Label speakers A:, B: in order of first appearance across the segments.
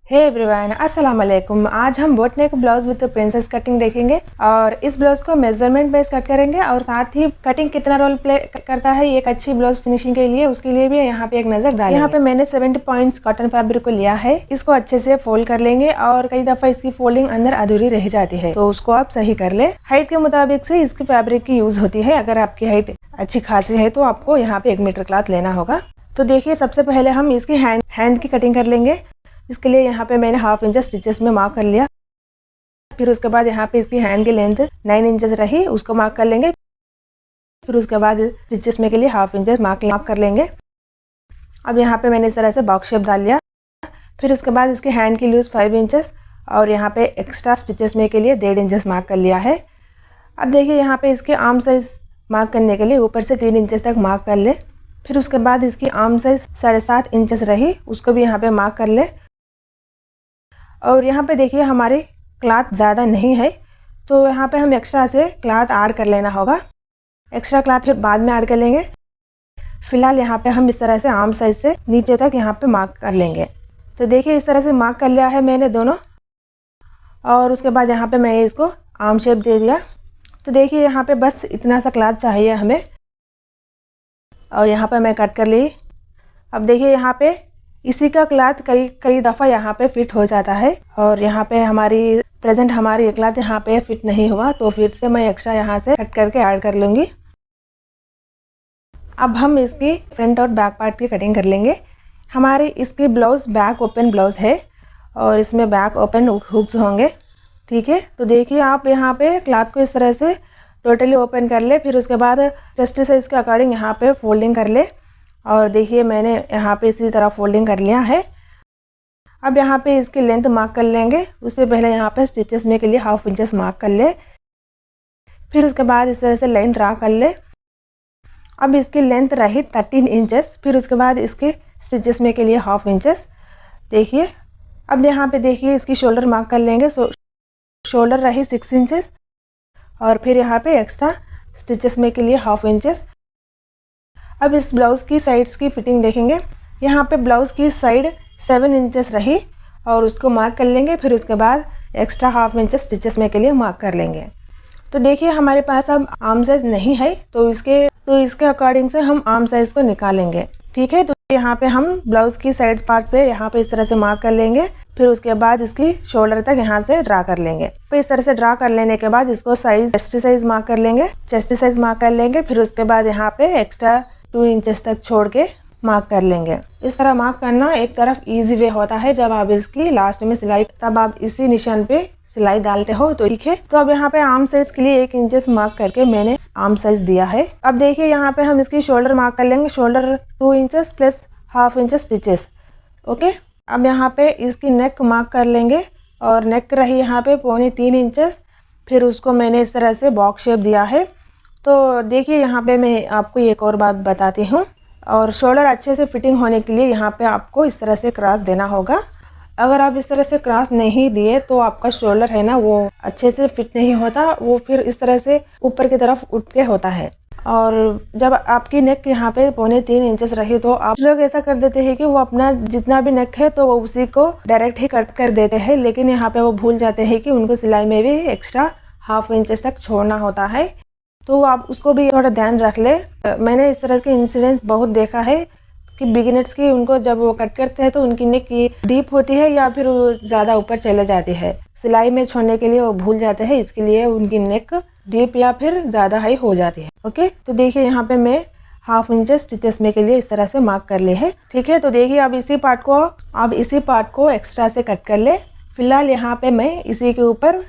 A: Hey everyone, अस्सलाम वालेकुम। आज हम boat neck blouse with princess cutting देखेंगे और इस ब्लाउज को मेजरमेंट बेस कट करेंगे और साथ ही कटिंग कितना रोल प्ले करता है एक अच्छी ब्लाउज फिनिशिंग के लिए, उसके लिए भी यहाँ पे एक नजर डालेंगे। यहाँ पे मैंने 70 पॉइंट्स कॉटन फैब्रिक को लिया है। इसको अच्छे से फोल्ड कर लेंगे और कई दफा इसकी फोल्डिंग अंदर अधूरी रह जाती है, तो उसको आप सही कर ले। हाइट के मुताबिक से इसकी फैब्रिक की यूज होती है। अगर आपकी हाइट अच्छी खासी है तो आपको यहाँ पे 1 मीटर क्लॉथ लेना होगा। तो देखिए, सबसे पहले हम इसकी हैंड की कटिंग कर लेंगे। इसके लिए यहाँ पे मैंने 1/2 इंच स्टिचेस में मार्क कर लिया। फिर उसके बाद यहाँ पे इसकी हैंड की लेंथ 9 इंचेस रही, उसको मार्क कर लेंगे। फिर उसके बाद स्टिचेस में के लिए 1/2 इंच मार्क कर लेंगे। अब यहाँ पे मैंने इस तरह से बॉक्स शेप डाल लिया। फिर उसके बाद इसकी हैंड की लूज 5 इंचेस और यहाँ पे एक्स्ट्रा स्टिचेस में के लिए 1.5 इंचेस मार्क कर लिया है। अब देखिए, यहाँ पे इसके आर्म साइज मार्क करने के लिए ऊपर से 3 इंचेस तक मार्क कर ले। फिर उसके बाद इसकी आर्म साइज 7.5 इंचेस रही, उसको भी यहाँ पे मार्क कर ले। और यहाँ पे देखिए, हमारी क्लॉथ ज़्यादा नहीं है, तो यहाँ पे हम एक्स्ट्रा से क्लॉथ ऐड कर लेना होगा। एक्स्ट्रा क्लॉथ फिर बाद में ऐड कर लेंगे। फिलहाल यहाँ पे हम इस तरह से आर्म साइज से नीचे तक यहाँ पे मार्क कर लेंगे। तो देखिए, इस तरह से मार्क कर लिया है मैंने दोनों। और उसके बाद यहाँ पे मैं इसको आर्म शेप दे दिया। तो देखिए, यहाँ पे बस इतना सा क्लॉथ चाहिए हमें और यहाँ पे मैं कट कर ली। अब देखिए, यहाँ पे इसी का क्लॉथ कई दफ़ा यहाँ पे फिट हो जाता है और यहाँ पे हमारी क्लॉथ यहाँ पे फिट नहीं हुआ, तो फिर से मैं एक्स्ट्रा यहाँ से कट करके ऐड कर लूँगी। अब हम इसकी फ्रंट और बैक पार्ट की कटिंग कर लेंगे। हमारी इसकी ब्लाउज बैक ओपन ब्लाउज है और इसमें बैक ओपन हुक्स होंगे, ठीक है। तो देखिए, आप यहाँ पे क्लॉथ को इस तरह से टोटली ओपन कर ले। फिर उसके बाद चेस्ट साइज के अकॉर्डिंग यहाँ पे फोल्डिंग कर ले। और देखिए, मैंने यहाँ पे इसी तरह फोल्डिंग कर लिया है। अब यहाँ पे इसकी लेंथ मार्क कर लेंगे। उससे पहले यहाँ पे स्टिचेस में के लिए 1/2 इंचेस मार्क कर ले। फिर उसके बाद इस तरह से लाइन ड्रा कर ले। अब इसकी लेंथ रही 13 इंचेस। फिर उसके बाद इसके स्टिचेस में के लिए 1/2 इंचेस। देखिए, अब यहाँ पे देखिए, इसकी शोल्डर मार्क कर लेंगे। शोल्डर रही 6 इंचेस और फिर यहाँ पे एक्स्ट्रा स्टिचेस में के लिए 1/2 इंचेस। अब इस ब्लाउज़ की साइड्स की फिटिंग देखेंगे। यहाँ पे ब्लाउज़ की साइड 7 इंचेस रही और उसको मार्क कर लेंगे। फिर उसके बाद एक्स्ट्रा 1/2 इंचेस स्टिचेस में के लिए मार्क कर लेंगे। तो देखिए, हमारे पास अब आर्म साइज नहीं है, तो इसके अकॉर्डिंग से हम आर्म साइज को निकालेंगे, ठीक है। तो यहाँ पे हम ब्लाउज़ की साइड पार्ट पे यहाँ पे इस तरह से मार्क कर लेंगे। फिर उसके बाद इसकी शोल्डर तक यहाँ से ड्रा कर लेंगे। तो इस तरह से ड्रा कर लेने के बाद इसको चेस्ट साइज मार्क कर लेंगे। चेस्ट साइज मार्क कर लेंगे। फिर उसके बाद यहाँ पे एक्स्ट्रा 2 इंचेस तक छोड़ के मार्क कर लेंगे। इस तरह मार्क करना एक तरफ इजी वे होता है। जब आप इसकी लास्ट में सिलाई, तब आप इसी निशान पे सिलाई डालते हो, तो ठीक है। तो अब यहाँ पे आर्म साइज के लिए 1 इंचेस मार्क करके मैंने आर्म साइज दिया है। अब देखिए, यहाँ पे हम इसकी शोल्डर मार्क कर लेंगे। Shoulder 2 inches plus 1/2 inches stitches, okay. अब यहाँ पे इसकी नेक मार्क कर लेंगे और नेक रही यहाँ पे 2.25 इंचेस। फिर उसको मैंने इस तरह से बॉक्स शेप दिया है। तो देखिए, यहाँ पे मैं आपको एक और बात बताती हूँ। और शोल्डर अच्छे से फिटिंग होने के लिए यहाँ पे आपको इस तरह से क्रॉस देना होगा। अगर आप इस तरह से क्रॉस नहीं दिए तो आपका शोल्डर है ना, वो अच्छे से फिट नहीं होता, वो फिर इस तरह से ऊपर की तरफ उठ के होता है। और जब आपकी नेक यहाँ पे 2.25 इंचेस रही, तो आप लोग ऐसा कर देते हैं कि वो अपना जितना भी नेक है तो वो उसी को डायरेक्ट ही कट कर देते हैं, लेकिन यहाँ पे वो भूल जाते हैं कि उनको सिलाई में भी एक्स्ट्रा 1/2 इंचेस तक छोड़ना होता है। तो आप उसको भी थोड़ा ध्यान रख ले। मैंने इस तरह के इंसिडेंट्स बहुत देखा है कि बिगिनर्स की, उनको जब वो कट करते हैं तो उनकी नेक डीप होती है या फिर वो ज़्यादा ऊपर चले जाती है। सिलाई में छोड़ने के लिए वो भूल जाते हैं, इसके लिए उनकी नेक डीप या फिर ज़्यादा हाई हो जाती है, ओके। तो देखिए, यहाँ पे मैं 1/2 इंचेस स्टिचेस में के लिए इस तरह से मार्क कर लिए है, ठीक है। तो देखिए, अब इसी पार्ट को एक्स्ट्रा से कट कर ले। फिलहाल यहाँ पे मैं इसी के ऊपर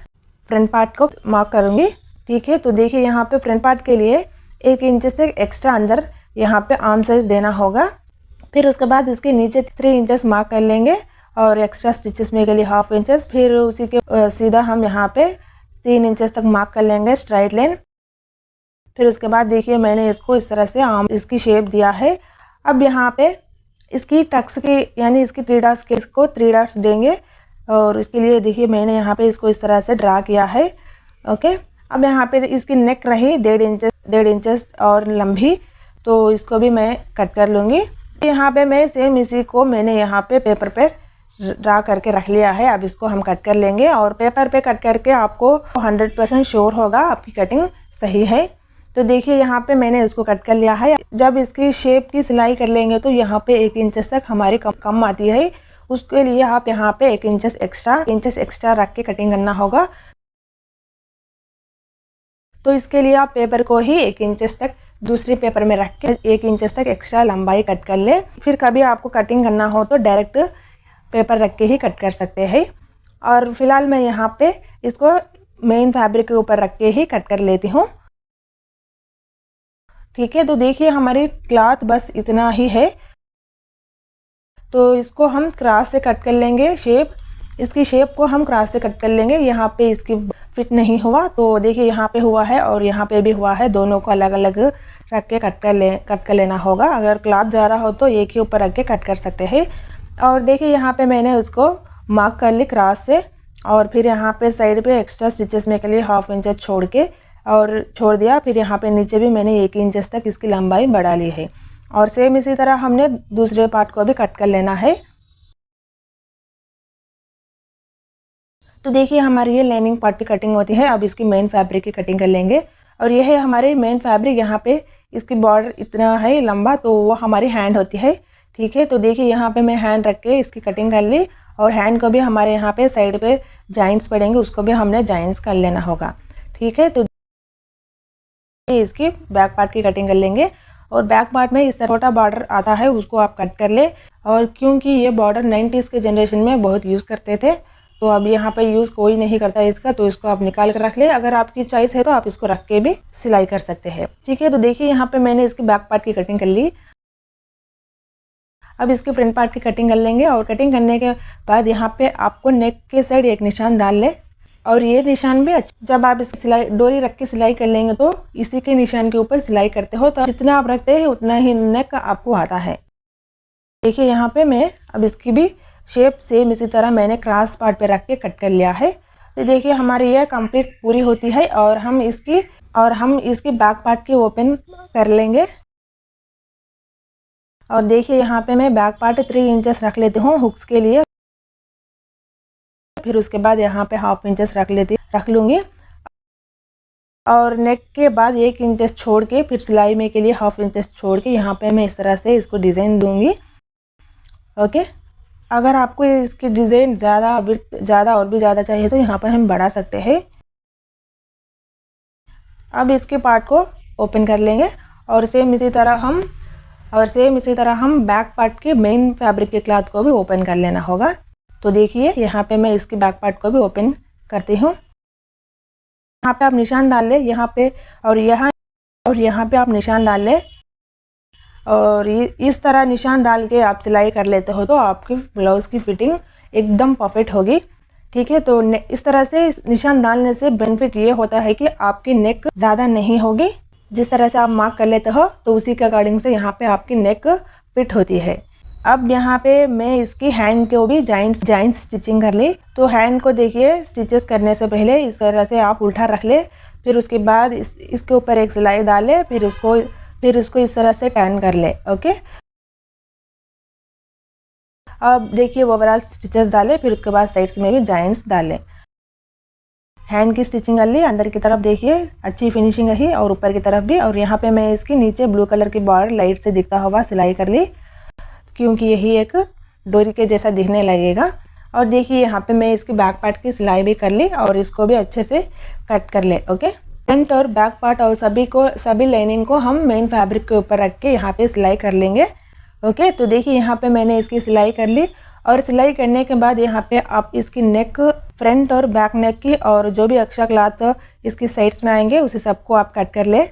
A: फ्रंट पार्ट को मार्क करूँगी, ठीक है। तो देखिए, यहाँ पे फ्रंट पार्ट के लिए 1 इंच से एक्स्ट्रा अंदर यहाँ पे आर्म साइज देना होगा। फिर उसके बाद इसके नीचे 3 इंचेस मार्क कर लेंगे और एक्स्ट्रा स्टिचेस में के लिए 1/2 इंचेस। फिर उसी के सीधा हम यहाँ पे 3 इंचेस तक मार्क कर लेंगे स्ट्राइट लाइन। फिर उसके बाद देखिए, मैंने इसको इस तरह से इसकी शेप दिया है। अब यहाँ पे इसकी टक्स के यानी इसकी 3 डॉट्स के इसको 3 डॉट्स देंगे और इसके लिए देखिए, मैंने यहाँ पे इसको इस तरह से ड्रा किया है, ओके। अब यहाँ पे इसकी नेक रही 1.5 इंचेस और लंबी, तो इसको भी मैं कट कर लूँगी। यहाँ पे मैं सेम इसी को मैंने यहाँ पे पेपर पर ड्रा करके रख लिया है। अब इसको हम कट कर लेंगे और पेपर पे कट करके आपको 100% श्योर होगा आपकी कटिंग सही है। तो देखिए यहाँ पे मैंने इसको कट कर लिया है। जब इसकी शेप की सिलाई कर लेंगे तो यहाँ पे 1 इंच तक हमारी कम आती है, उसके लिए आप यहाँ पे 1 इंच एक्स्ट्रा रख के कटिंग करना होगा। तो इसके लिए आप पेपर को ही 1 इंच तक दूसरे पेपर में रख के 1 इंच तक एक्स्ट्रा लंबाई कट कर ले। फिर कभी आपको कटिंग करना हो तो डायरेक्ट पेपर रख के ही कट कर सकते हैं। और फिलहाल मैं यहाँ पे इसको मेन फैब्रिक के ऊपर रख के ही कट कर लेती हूँ। ठीक है, तो देखिए हमारी क्लॉथ बस इतना ही है। तो इसको हम क्रॉस से कट कर लेंगे इसकी शेप को हम क्रॉस से कट कर लेंगे। यहाँ पे इसकी फिट नहीं हुआ तो देखिए यहाँ पे हुआ है और यहाँ पे भी हुआ है, दोनों को अलग अलग रख के कट कर लेना होगा। अगर क्लॉथ ज़्यादा हो तो एक ही ऊपर रख के कट कर सकते हैं। और देखिए यहाँ पे मैंने उसको मार्क कर ली क्रॉस से और फिर यहाँ पे साइड पे एक्स्ट्रा स्टिचेस में के लिए 1/2 इंच छोड़ दिया। फिर यहाँ पे नीचे भी मैंने 1 इंच तक इसकी लंबाई बढ़ा ली है। और सेम इसी तरह हमने दूसरे पार्ट को भी कट कर लेना है। तो देखिए हमारी ये लाइनिंग पार्ट की कटिंग होती है। अब इसकी मेन फैब्रिक की कटिंग कर लेंगे। और ये है हमारे मेन फैब्रिक। यहाँ पे इसकी बॉर्डर इतना है लंबा, तो वो हमारी हैंड होती है। ठीक है, तो देखिए यहाँ पे मैं हैंड रख के इसकी कटिंग कर ली और हैंड को भी हमारे यहाँ पे साइड पे जॉइंट्स पड़ेंगे, उसको भी हमने जॉइंट्स कर लेना होगा। ठीक है, तो इसकी बैक पार्ट की कटिंग कर लेंगे। और बैक पार्ट में इस तरह छोटा बॉर्डर आता है, उसको आप कट कर ले। और क्योंकि ये बॉर्डर 90s के जनरेशन में बहुत यूज़ करते थे, तो अब यहाँ पे यूज़ कोई नहीं करता इसका, तो इसको आप निकाल कर रख ले। अगर आपकी चॉइस है तो आप इसको रख के भी सिलाई कर सकते हैं। ठीक है, तो देखिए यहाँ पे मैंने इसकी बैक पार्ट की कटिंग कर ली। अब इसके फ्रंट पार्ट की कटिंग कर लेंगे। और कटिंग करने के बाद यहाँ पे आपको नेक के साइड एक निशान डाल ले। और ये निशान भी जब आप इस डोरी रख के सिलाई कर लेंगे तो इसी के निशान के ऊपर सिलाई करते हो, तो जितना आप रखते हैं उतना ही नेक आपको आता है। देखिए यहाँ पे मैं अब इसकी भी शेप सेम इसी तरह मैंने क्रॉस पार्ट पे रख के कट कर लिया है। तो देखिए हमारी यह कंप्लीट पूरी होती है। और हम इसकी बैक पार्ट की ओपन कर लेंगे। और देखिए यहाँ पे मैं बैक पार्ट 3 इंचेस रख लेती हूँ हुक्स के लिए। फिर उसके बाद यहाँ पे 1/2 इंचेस रख लूँगी। और नेक के बाद 1 इंच छोड़ के फिर सिलाई में के लिए 1/2 इंच छोड़ के यहाँ पे मैं इस तरह से इसको डिज़ाइन दूंगी। ओके, अगर आपको इसकी डिज़ाइन ज़्यादा और भी ज़्यादा चाहिए तो यहाँ पर हम बढ़ा सकते हैं। अब इसके पार्ट को ओपन कर लेंगे। और सेम इसी तरह हम बैक पार्ट के मेन फैब्रिक के क्लॉथ को भी ओपन कर लेना होगा। तो देखिए यहाँ पे मैं इसकी बैक पार्ट को भी ओपन करती हूँ। यहाँ पे आप निशान डाल ले, यहाँ पे और यहाँ पे आप निशान डाल ले। और इस तरह निशान डाल के आप सिलाई कर लेते हो तो आपकी ब्लाउज़ की फिटिंग एकदम परफेक्ट होगी। ठीक है, तो इस तरह से निशान डालने से बेनिफिट ये होता है कि आपकी नेक ज़्यादा नहीं होगी। जिस तरह से आप मार्क कर लेते हो तो उसी के अकॉर्डिंग से यहाँ पे आपकी नेक फिट होती है। अब यहाँ पे मैं इसकी हैंड को भी जॉइंट स्टिचिंग कर ली। तो हैंड को देखिए स्टिचेस करने से पहले इस तरह से आप उल्टा रख ले। फिर उसके बाद इसके ऊपर एक सिलाई डाले। फिर इसको इस तरह से टर्न कर ले। ओके, अब देखिए ओवरऑल स्टिचेस डाले। फिर उसके बाद साइड्स में भी जॉइंट्स डाले। हैंड की स्टिचिंग कर ली। अंदर की तरफ देखिए अच्छी फिनिशिंग रही और ऊपर की तरफ भी। और यहाँ पे मैं इसकी नीचे ब्लू कलर की बॉर्डर लाइट से दिखता हुआ सिलाई कर ली, क्योंकि यही एक डोरी के जैसा दिखने लगेगा। और देखिए यहाँ पे मैं इसकी बैक पार्ट की सिलाई भी कर ली और इसको भी अच्छे से कट कर ले। ओके, फ्रंट और बैक पार्ट और सभी लाइनिंग को हम मेन फैब्रिक के ऊपर रख के यहाँ पे सिलाई कर लेंगे। ओके, तो देखिए यहाँ पे मैंने इसकी सिलाई कर ली। और सिलाई करने के बाद यहाँ पे आप इसकी नेक, फ्रंट और बैक नेक की और जो भी एक्स्ट्रा क्लॉथ इसकी साइड्स में आएंगे उसे सबको आप कट कर ले।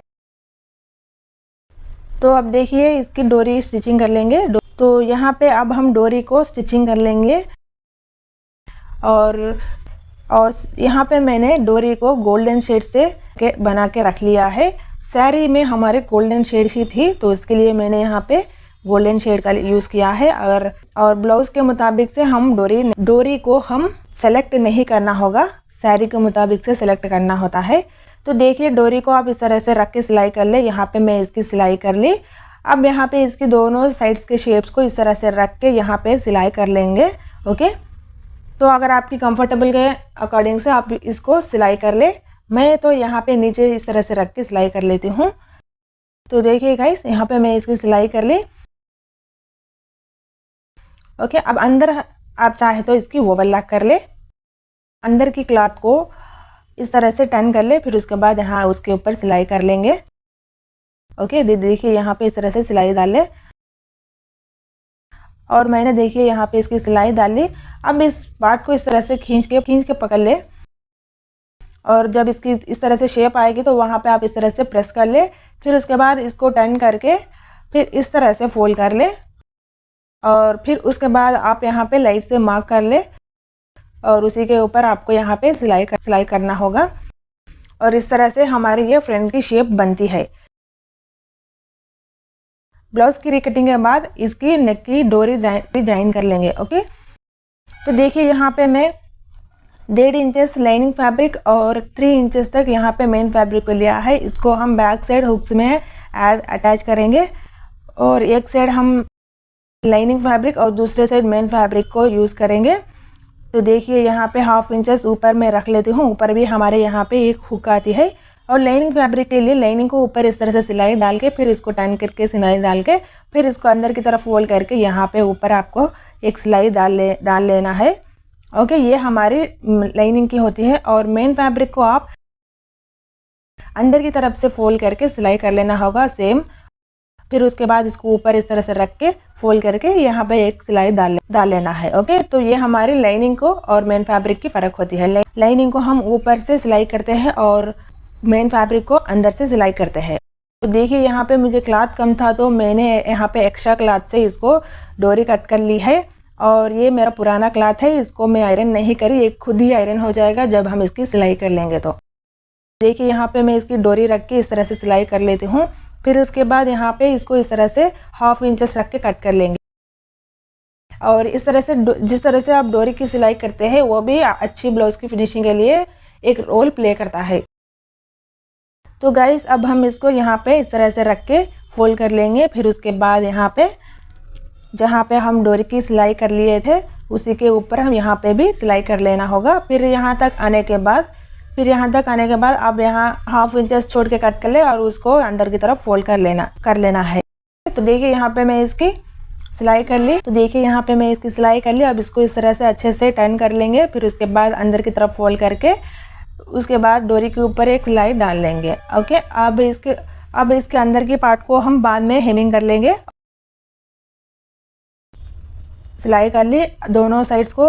A: तो अब देखिए इसकी डोरी स्टिचिंग कर लेंगे। तो यहाँ पे अब हम डोरी को स्टिचिंग कर लेंगे। और यहाँ पे मैंने डोरी को गोल्डन शेड से बना के रख लिया है। साड़ी में हमारे गोल्डन शेड ही थी, तो इसके लिए मैंने यहाँ पे गोल्डन शेड का यूज़ किया है। और ब्लाउज़ के मुताबिक से हम डोरी को हम सेलेक्ट नहीं करना होगा, साड़ी के मुताबिक से सेलेक्ट करना होता है। तो देखिए डोरी को आप इस तरह से रख के सिलाई कर ले। यहाँ पे मैं इसकी सिलाई कर ली। अब यहाँ पे इसकी दोनों साइड्स के शेप्स को इस तरह से रख के यहाँ पे सिलाई कर लेंगे। ओके। तो अगर आपकी कंफर्टेबल के अकॉर्डिंग से आप इसको सिलाई कर ले। मैं तो यहाँ पे नीचे इस तरह से रख के सिलाई कर लेती हूँ। तो देखिए गाइस, यहाँ पे मैं इसकी सिलाई कर ली। ओके, अब अंदर आप चाहे तो इसकी ओवरलैप कर ले। अंदर की क्लॉथ को इस तरह से टर्न कर ले, फिर उसके बाद यहाँ उसके ऊपर सिलाई कर लेंगे। ओके, देखिए यहाँ पे इस तरह से सिलाई डाल ले, और मैंने देखिए यहाँ पे इसकी सिलाई डाल ली। अब इस पार्ट को इस तरह से खींच के पकड़ ले, और जब इसकी इस तरह से शेप आएगी तो वहाँ पे आप इस तरह से प्रेस कर ले। फिर उसके बाद इसको टर्न करके फिर इस तरह से फोल्ड कर ले, और फिर उसके बाद आप यहाँ पे लाइट से मार्क कर ले, और उसी के ऊपर आपको यहाँ पे सिलाई करना होगा। और इस तरह से हमारी ये फ्रंट की शेप बनती है। ब्लाउज की रिकटिंग के बाद इसकी नेक की डोरी ज्वाइन कर लेंगे। ओके, तो देखिए यहाँ पे मैं 1.5 इंचेस लाइनिंग फैब्रिक और 3 इंचेस तक यहाँ पे मेन फैब्रिक को लिया है। इसको हम बैक साइड हुक्स में अटैच करेंगे, और एक साइड हम लाइनिंग फैब्रिक और दूसरे साइड मेन फैब्रिक को यूज़ करेंगे। तो देखिए यहाँ पे 1/2 इंचेस ऊपर मैं रख लेती हूँ। ऊपर भी हमारे यहाँ पे एक हुक आती है, और लाइनिंग फैब्रिक के लिए लाइनिंग को ऊपर इस तरह से सिलाई डाल के, फिर इसको टर्न करके सिलाई डाल के, फिर इसको अंदर की तरफ फोल्ड करके यहाँ पे ऊपर आपको एक सिलाई डाल लेना है। ओके, ये हमारी लाइनिंग की होती है। और मेन फैब्रिक को आप अंदर की तरफ से फोल्ड करके सिलाई कर लेना होगा सेम। फिर उसके बाद इसको ऊपर इस तरह से रख के फोल्ड करके यहाँ पे एक सिलाई डाल लेना है। ओके, तो ये हमारी लाइनिंग को और मेन फैब्रिक की फ़र्क होती है। लाइनिंग को हम ऊपर से सिलाई करते हैं और मेन फैब्रिक को अंदर से सिलाई करते हैं। तो देखिए यहाँ पे मुझे क्लॉथ कम था, तो मैंने यहाँ पे एक्स्ट्रा क्लॉथ से इसको डोरी कट कर ली है। और ये मेरा पुराना क्लॉथ है, इसको मैं आयरन नहीं करी, एक खुद ही आयरन हो जाएगा जब हम इसकी सिलाई कर लेंगे। तो देखिए यहाँ पे मैं इसकी डोरी रख के इस तरह से सिलाई कर लेती हूँ। फिर उसके बाद यहाँ पे इसको इस तरह से 1/2 इंचेस रख के कट कर लेंगे। और इस तरह से जिस तरह से आप डोरी की सिलाई करते हैं वो भी अच्छी ब्लाउज की फिनिशिंग के लिए एक रोल प्ले करता है। तो गाइस, अब हम इसको यहाँ पे इस तरह से रख के फोल्ड कर लेंगे। फिर उसके बाद यहाँ पे जहाँ पे हम डोरी की सिलाई कर लिए थे उसी के ऊपर हम यहाँ पे भी सिलाई कर लेना होगा। फिर यहाँ तक आने के बाद आप यहाँ 1/2 इंचेस छोड़ के कट कर ले, और उसको अंदर की तरफ फोल्ड कर लेना है। तो देखिए यहाँ पे मैं इसकी सिलाई कर ली। अब इसको इस तरह से अच्छे से टर्न कर लेंगे। फिर उसके बाद अंदर की तरफ फोल्ड करके उसके बाद डोरी के ऊपर एक सिलाई डाल लेंगे। ओके, अब इसके अंदर की पार्ट को हम बाद में हेमिंग कर लेंगे। सिलाई कर ली दोनों साइड्स को।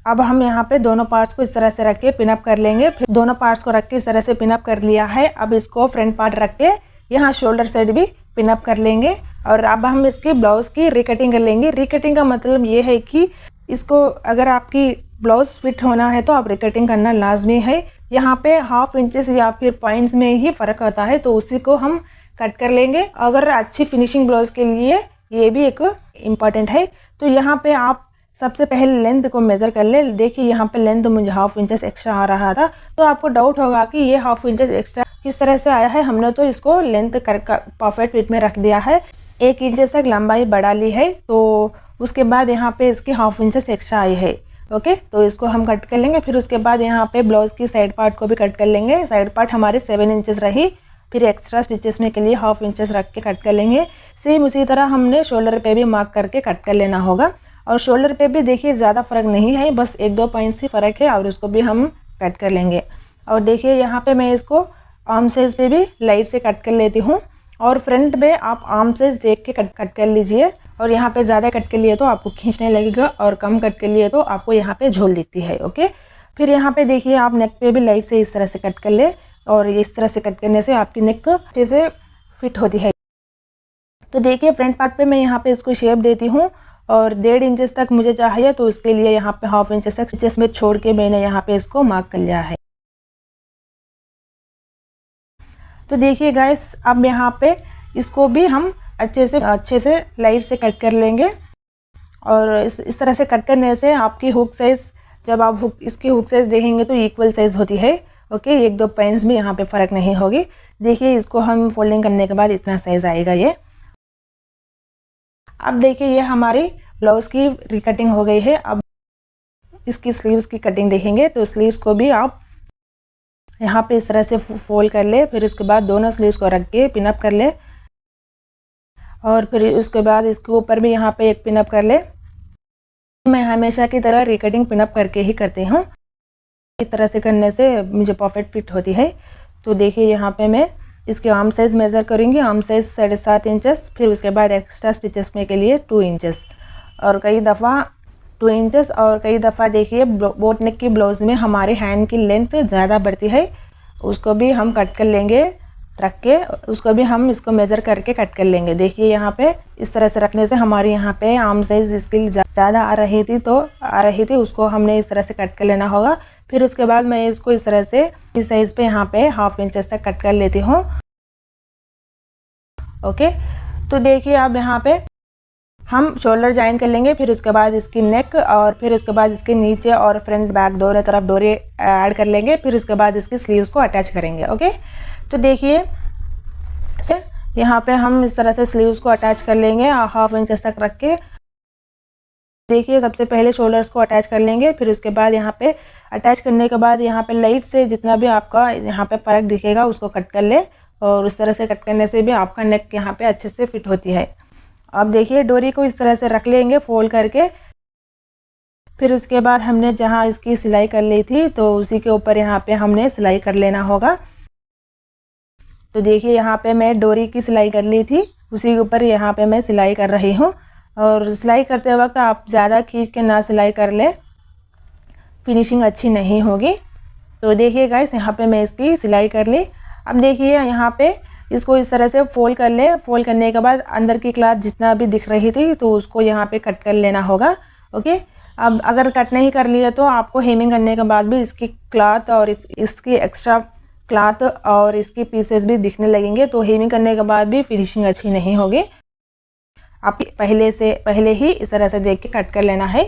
A: अब हम यहाँ पे दोनों पार्ट्स को इस तरह से रख के पिनअप कर लेंगे। फिर दोनों पार्ट्स को रख के इस तरह से पिनअप कर लिया है। अब इसको फ्रंट पार्ट रख के यहाँ शोल्डर साइड भी पिनअप कर लेंगे। और अब हम इसकी ब्लाउज की रिकटिंग कर लेंगे। रिकटिंग का मतलब ये है कि इसको अगर आपकी ब्लाउज फिट होना है तो आप रिकटिंग करना लाजमी है। यहाँ पे 1/2 इंचेस या फिर पॉइंट्स में ही फ़र्क होता है, तो उसी को हम कट कर लेंगे। अगर अच्छी फिनिशिंग ब्लाउज के लिए ये भी एक इम्पॉर्टेंट है। तो यहाँ पे आप सबसे पहले लेंथ को मेज़र कर ले। देखिए यहाँ पे लेंथ मुझे 1/2 इंचेस एक्स्ट्रा आ रहा था, तो आपको डाउट होगा कि ये 1/2 इंचेस एक्स्ट्रा किस तरह से आया है। हमने तो इसको लेंथ कर परफेक्ट फिट में रख दिया है। 1 इंच तक लंबाई बढ़ा ली है, तो उसके बाद यहाँ पे इसकी 1/2 इंचेस एक्स्ट्रा आई है। ओके, तो इसको हम कट कर लेंगे। फिर उसके बाद यहाँ पे ब्लाउज की साइड पार्ट को भी कट कर लेंगे। साइड पार्ट हमारी 7 इंचेस रही, फिर एक्स्ट्रा स्टिचेस में के लिए 1/2 इंचेस रख के कट कर लेंगे। सेम उसी तरह हमने शोल्डर पे भी मार्क करके कट कर लेना होगा। और शोल्डर पे भी देखिए ज़्यादा फ़र्क नहीं है, बस 1-2 पॉइंट्स ही फ़र्क है, और उसको भी हम कट कर लेंगे। और देखिए यहाँ पे मैं इसको आर्म साइज पे भी लाइट से कट कर लेती हूँ। और फ्रंट पे आप आर्म साइज देख के कट कर लीजिए। और यहाँ पे ज़्यादा कट के लिए तो आपको खींचने लगेगा, और कम कट के लिए तो आपको यहाँ पे झोल दिखती है। ओके, फिर यहाँ पे देखिए आप नेक पे भी लाइट से इस तरह से कट कर ले, और इस तरह से कट करने से आपकी नेक अच्छे से फिट होती है। तो देखिए फ्रंट पार्ट पे मैं यहाँ पे इसको शेप देती हूँ, और 1.5 इंचेस तक मुझे चाहिए, तो उसके लिए यहाँ पे 1/2 इंचेस तक स्टिचेस में छोड़ के मैंने यहाँ पे इसको मार्क कर लिया है। तो देखिए गाइस, अब यहाँ पे इसको भी हम अच्छे से लाइट से कट कर लेंगे। और इस तरह से कट करने से आपकी हुक साइज़, जब आप इसकी हुक साइज़ देखेंगे तो इक्वल साइज़ होती है। ओके, 1-2 पॉइंट्स भी यहाँ पे फ़र्क नहीं होगी। देखिए इसको हम फोल्डिंग करने के बाद इतना साइज़ आएगा ये। अब देखिए ये हमारी ब्लाउज़ की रिकटिंग हो गई है। अब इसकी स्लीव्स की कटिंग देखेंगे तो स्लीव्स को भी आप यहाँ पे इस तरह से फोल्ड कर ले, फिर उसके बाद दोनों स्लीव्स को रख के पिनअप कर ले और फिर उसके बाद इसके ऊपर भी यहाँ पे एक पिनअप कर ले। मैं हमेशा की तरह रिकटिंग पिनअप करके ही करती हूँ, इस तरह से करने से मुझे परफेक्ट फिट होती है। तो देखिए यहाँ पे मैं इसके आर्म साइज़ मेज़र करूँगी, आर्म साइज़ 7.5 इंचेस, फिर उसके बाद एक्स्ट्रा स्टिचेस में के लिए 2 इंचेस और कई दफ़ा 2 इंचेस और कई दफ़ा देखिए बोट नेक की ब्लाउज़ में हमारे हैंड की लेंथ ज़्यादा बढ़ती है, उसको भी हम कट कर लेंगे रख के, उसको भी हम इसको मेज़र करके कट कर लेंगे। देखिए यहाँ पे इस तरह से रखने से हमारे यहाँ पे आर्म साइज़ इसकी ज़्यादा आ रही थी उसको हमने इस तरह से कट कर लेना होगा। फिर उसके बाद मैं इसको इस तरह से इस साइज़ पे यहाँ पे 1/2 इंचेस तक कट कर लेती हूँ। ओके, तो देखिए अब यहाँ पे हम शोल्डर जॉइन कर लेंगे, फिर उसके बाद इसकी नेक और फिर उसके बाद इसके नीचे और फ्रंट बैक दोनों तरफ डोरी ऐड कर लेंगे, फिर उसके बाद इसकी स्लीव्स को अटैच करेंगे। ओके, तो देखिए यहाँ पे हम इस तरह से स्लीव्स को अटैच कर लेंगे 1/2 इंचेस तक रख के। देखिए सबसे पहले शोल्डर्स को अटैच कर लेंगे, फिर उसके बाद यहाँ पे अटैच करने के बाद यहाँ पे लाइट से जितना भी आपका यहाँ पे फर्क दिखेगा उसको कट कर ले और उस तरह से कट करने से भी आपका नेक यहाँ पे अच्छे से फिट होती है। अब देखिए डोरी को इस तरह से रख लेंगे फोल्ड करके, फिर उसके बाद हमने जहाँ इसकी सिलाई कर ली थी तो उसी के ऊपर यहाँ पे हमने सिलाई कर लेना होगा। तो देखिए यहाँ पे मैं डोरी की सिलाई कर ली थी, उसी के ऊपर यहाँ पे मैं सिलाई कर रही हूँ और सिलाई करते वक्त आप ज़्यादा खींच के ना सिलाई कर ले, फिनिशिंग अच्छी नहीं होगी। तो देखिए गाइस यहाँ पे मैं इसकी सिलाई कर ली। अब देखिए यहाँ पे इसको इस तरह से फोल्ड कर ले, फोल्ड करने के बाद अंदर की क्लॉथ जितना भी दिख रही थी तो उसको यहाँ पे कट कर लेना होगा। ओके, अब अगर कट नहीं कर लिया तो आपको हेमिंग करने के बाद भी इसकी क्लॉथ और इसकी एक्स्ट्रा क्लॉथ और इसके पीसेस भी दिखने लगेंगे, तो हेमिंग करने के बाद भी फिनिशिंग अच्छी नहीं होगी। आप पहले ही इस तरह से देख के कट कर लेना है।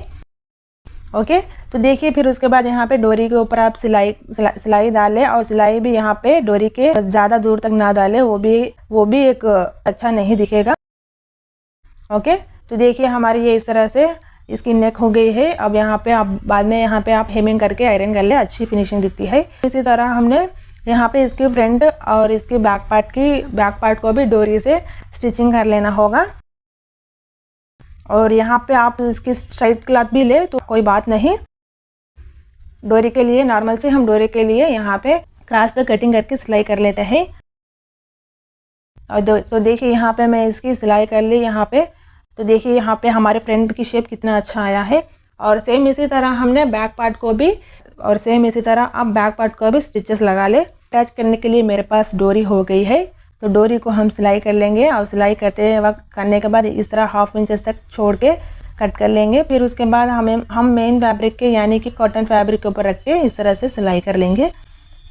A: ओके, तो देखिए फिर उसके बाद यहाँ पे डोरी के ऊपर आप सिलाई डालें और सिलाई भी यहाँ पे डोरी के ज़्यादा दूर तक ना डालें, वो भी एक अच्छा नहीं दिखेगा। ओके, तो देखिए हमारी ये इस तरह से इसकी नेक हो गई है। अब यहाँ पे आप बाद में यहाँ पे आप हेमिंग करके आयरन कर ले, अच्छी फिनिशिंग दिखती है। इसी तरह हमने यहाँ पे इसके फ्रंट और इसके बैक पार्ट को भी डोरी से स्टिचिंग कर लेना होगा। और यहाँ पे आप इसकी स्ट्राइट क्लॉथ भी ले तो कोई बात नहीं, डोरी के लिए नॉर्मल से हम डोरी के लिए यहाँ पे क्रॉस पे कटिंग करके सिलाई कर लेते हैं। और तो देखिए यहाँ पे मैं इसकी सिलाई कर ली यहाँ पे, तो देखिए यहाँ पे हमारे फ्रंट की शेप कितना अच्छा आया है। और सेम इसी तरह हमने बैक पार्ट को भी आप बैक पार्ट को भी स्टिचेस लगा ले। अटैच करने के लिए मेरे पास डोरी हो गई है, तो डोरी को हम सिलाई कर लेंगे और सिलाई करने के बाद इस तरह 1/2 इंचेस तक छोड़ के कट कर लेंगे। फिर उसके बाद हम मेन फैब्रिक के यानी कि कॉटन फैब्रिक के ऊपर रख के इस तरह से सिलाई कर लेंगे।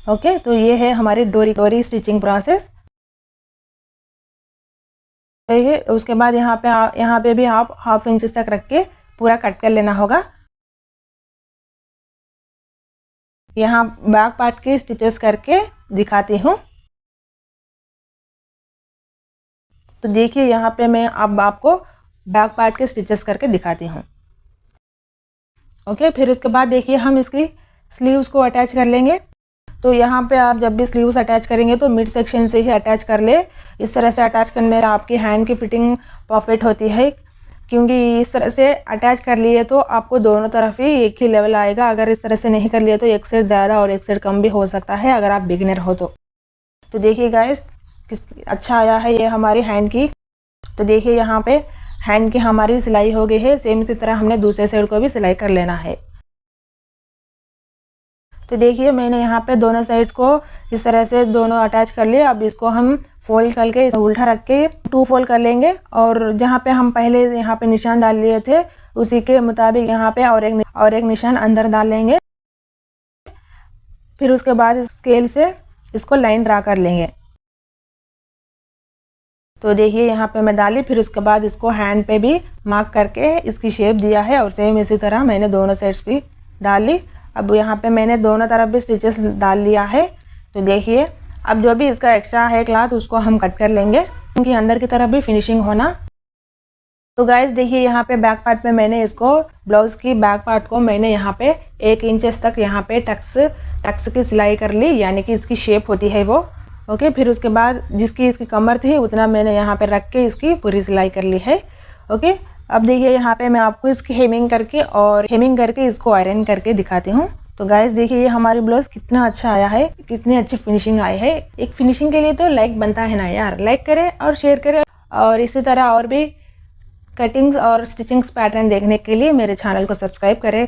A: ओके, तो ये है हमारी डोरी स्टिचिंग प्रोसेस। उसके बाद यहाँ पे भी आप 1/2 इंचेस तक रख के पूरा कट कर लेना होगा। यहाँ बैक पार्ट के स्टिचेस करके दिखाती हूँ। तो देखिए यहाँ पे मैं अब आपको बैक पार्ट के स्टिचेस करके दिखाती हूँ। ओके, फिर उसके बाद देखिए हम इसकी स्लीव्स को अटैच कर लेंगे। तो यहाँ पे आप जब भी स्लीव्स अटैच करेंगे तो मिड सेक्शन से ही अटैच कर ले। इस तरह से अटैच करने से आपकी हैंड की फिटिंग परफेक्ट होती है, क्योंकि इस तरह से अटैच कर लिए तो आपको दोनों तरफ ही एक ही लेवल आएगा। अगर इस तरह से नहीं कर लिए तो एक साइड ज़्यादा और एक साइड कम भी हो सकता है अगर आप बिगिनर हो तो। देखिए गाइस अच्छा आया है ये हमारी हैंड की। तो देखिए यहाँ पे हैंड की हमारी सिलाई हो गई है। सेम इसी तरह हमने दूसरे साइड को भी सिलाई कर लेना है। तो देखिए मैंने यहाँ पे दोनों साइड्स को इस तरह से दोनों अटैच कर लिए। अब इसको हम फोल्ड करके उल्टा रख के 2 फोल्ड कर लेंगे और जहाँ पे हम पहले यहाँ पे निशान डाल लिए थे उसी के मुताबिक यहाँ पे और एक निशान अंदर डाल लेंगे। फिर उसके बाद स्केल से इसको लाइन ड्रा कर लेंगे। तो देखिए यहाँ पे मैं डाली, फिर उसके बाद इसको हैंड पे भी मार्क करके इसकी शेप दिया है और सेम इसी तरह मैंने दोनों साइड्स भी डाल ली। अब यहाँ पे मैंने दोनों तरफ भी स्टिचेस डाल लिया है। तो देखिए अब जो भी इसका एक्स्ट्रा है क्लॉथ उसको हम कट कर लेंगे, क्योंकि अंदर की तरफ भी फिनिशिंग होना तो गाइज देखिए यहाँ पे बैक पार्ट में मैंने इसको ब्लाउज की बैक पार्ट को मैंने यहाँ पे 1 इंचेस तक यहाँ पे टक्स की सिलाई कर ली, यानी कि इसकी शेप होती है वो। ओके, फिर उसके बाद जिसकी इसकी कमर थी उतना मैंने यहाँ पे रख के इसकी पूरी सिलाई कर ली है। ओके, अब देखिए यहाँ पे मैं आपको इसकी हेमिंग करके इसको आयरन करके दिखाती हूँ। तो गाइस देखिए ये हमारी ब्लाउज कितना अच्छा आया है, कितनी अच्छी फिनिशिंग आई है। एक फिनिशिंग के लिए तो लाइक बनता है ना यार, लाइक करें और शेयर करें। और इसी तरह और भी कटिंग्स और स्टिचिंग्स पैटर्न देखने के लिए मेरे चैनल को सब्सक्राइब करें।